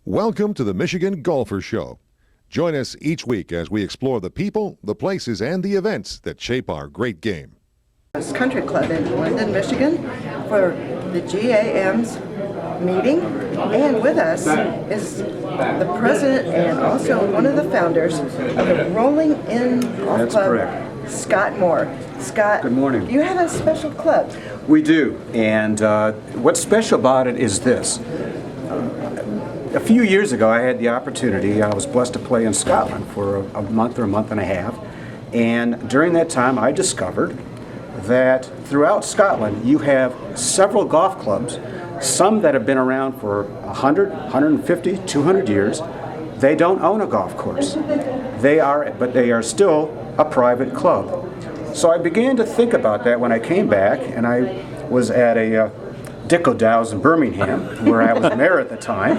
Welcome to the Michigan Golfer Show. Join us each week as we explore the people, the places, and the events that shape our great game. This country club in Linden, Michigan for the GAM's meeting, and with us is the president and also one of the founders of the Rolling In Golf Club, correct. Scott Moore. Scott, good morning. You have a special club. We do, and what's special about it is this. A few years ago I had the opportunity, I was blessed to play in Scotland for a month or a month and a half, and during that time I discovered that throughout Scotland you have several golf clubs, some that have been around for 100, 150, 200 years. They don't own a golf course. But they are still a private club. So I began to think about that when I came back, and I was at a Dick O'Dow's in Birmingham, where I was mayor at the time,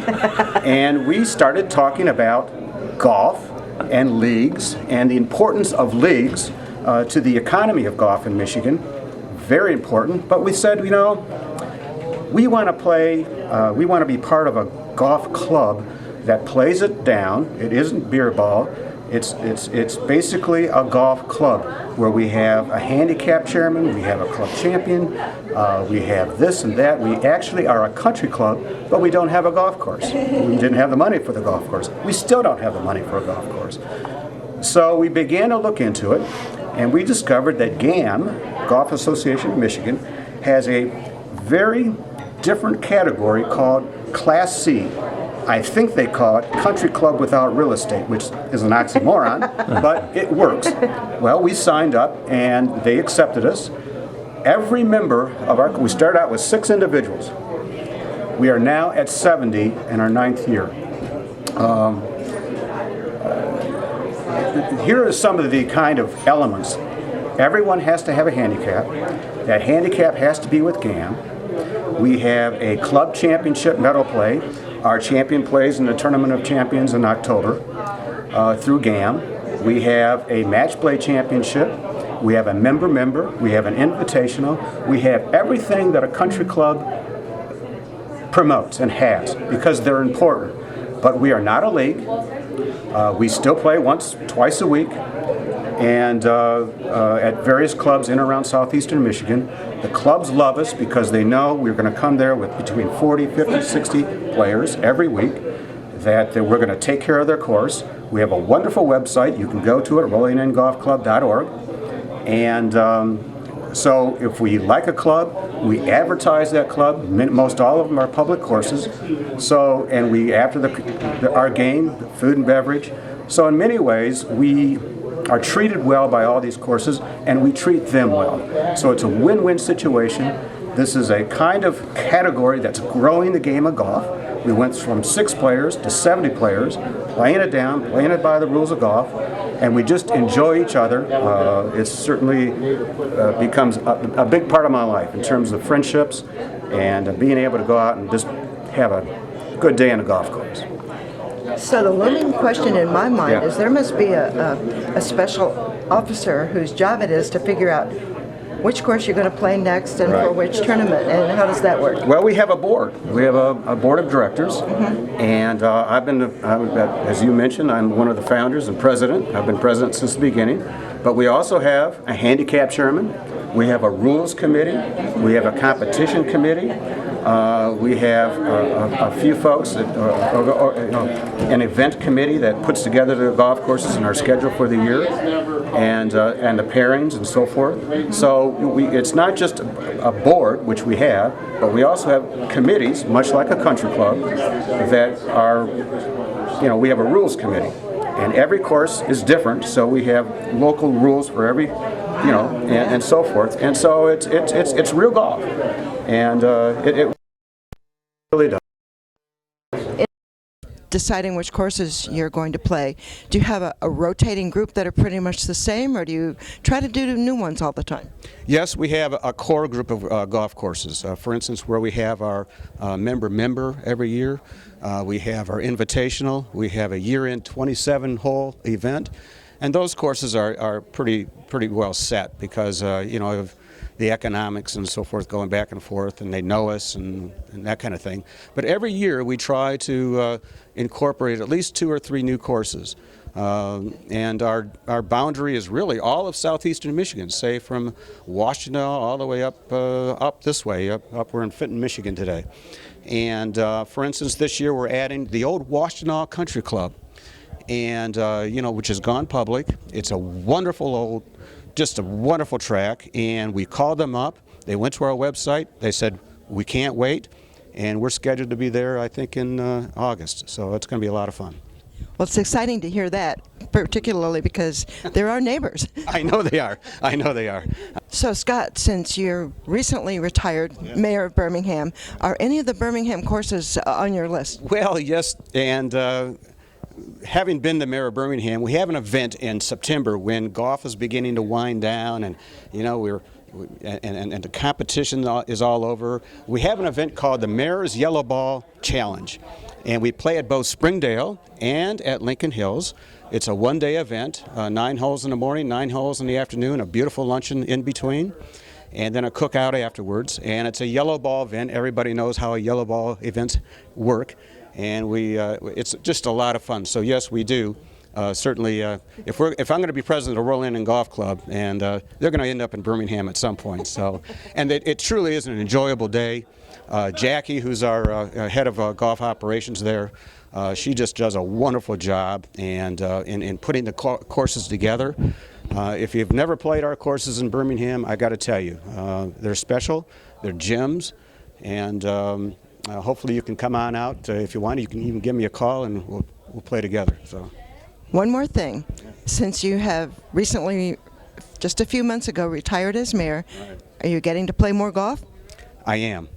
and we started talking about golf and leagues and the importance of leagues to the economy of golf in Michigan. Very important, but we said, you know, we want to be part of a golf club that plays it down. It isn't beer ball. It's basically a golf club where we have a handicap chairman, we have a club champion, we have this and that. We actually are a country club, but we don't have a golf course. We didn't have the money for the golf course. We still don't have the money for a golf course. So we began to look into it, and we discovered that GAM, Golf Association of Michigan, has a very different category called Class C. I think they call it Country Club Without Real Estate, which is an oxymoron, but it works. Well, we signed up and they accepted us. Every member of we started out with 6 individuals. We are now at 70 in our 9th year. Here are some of the kind of elements. Everyone has to have a handicap. That handicap has to be with GAM. We have a club championship medal play. Our champion plays in the Tournament of Champions in October through GAM. We have a match play championship. We have a member. We have an invitational. We have everything that a country club promotes and has because they're important. But we are not a league. We still play twice a week, and at various clubs in and around southeastern Michigan. The clubs love us because they know we're going to come there with between 40, 50, 60 players every week, that we're going to take care of their course. We have a wonderful website. You can go to it, rollingingolfclub.org. And so if we like a club, we advertise that club. Most all of them are public courses. So, and we, after our game, food and beverage. So in many ways, we are treated well by all these courses, and we treat them well. So it's a win-win situation. This is a kind of category that's growing the game of golf. We went from 6 players to 70 players, playing it down, playing it by the rules of golf, and we just enjoy each other. It certainly becomes a big part of my life in terms of friendships and being able to go out and just have a good day on a golf course. So the looming question in my mind is there must be a special officer whose job it is to figure out which course you're going to play next and for which tournament, and how does that work? Well, we have a board. We have a board of directors, and I've been, as you mentioned, I'm one of the founders and president. I've been president since the beginning. But we also have a handicap chairman. We have a rules committee. We have a competition committee. We have a few folks, an event committee that puts together the golf courses and our schedule for the year, and the pairings and so forth. So it's not just a board, which we have, but we also have committees, much like a country club, that are, we have a rules committee. And every course is different, so we have local rules for every, and so forth. And so it's real golf, and it really does. Deciding which courses you're going to play, do you have a rotating group that are pretty much the same, or do you try to do new ones all the time? Yes, we have a core group of golf courses. For instance, where we have our member every year. We have our invitational. We have a year-end 27-hole event, and those courses are pretty well set because the economics and so forth going back and forth, and they know us and that kind of thing. But every year we try to incorporate at least 2 or 3 new courses. And our boundary is really all of southeastern Michigan, say from Washington all the way up this way, up we're in Fenton, Michigan today. And for instance, this year we're adding the old Washington Country Club, and which has gone public. It's a wonderful just a wonderful track, and we called them up. They went to our website. They said, we can't wait, and we're scheduled to be there, I think, in August. So it's going to be a lot of fun. Well, it's exciting to hear that, particularly because they're our neighbors. I know they are. I know they are. So, Scott, since you're recently retired mayor of Birmingham, are any of the Birmingham courses on your list? Well, yes, and having been the mayor of Birmingham, we have an event in September when golf is beginning to wind down, and and the competition is all over. We have an event called the Mayor's Yellow Ball Challenge, and we play at both Springdale and at Lincoln Hills. It's a one-day event, 9 holes in the morning, 9 holes in the afternoon, a beautiful luncheon in between, and then a cookout afterwards. And it's a yellow ball event. Everybody knows how a yellow ball events work. And it's just a lot of fun. So yes, we do. Certainly, if I'm going to be president of Royal Indian Golf Club, and they're going to end up in Birmingham at some point. So, and it truly is an enjoyable day. Jackie, who's our head of golf operations there, she just does a wonderful job, and in putting the courses together. If you've never played our courses in Birmingham, I got to tell you, they're special. They're gems, and hopefully you can come on out if you want. You can even give me a call, and we'll play together. So. One more thing. Since you have recently, just a few months ago, retired as mayor, are you getting to play more golf? I am.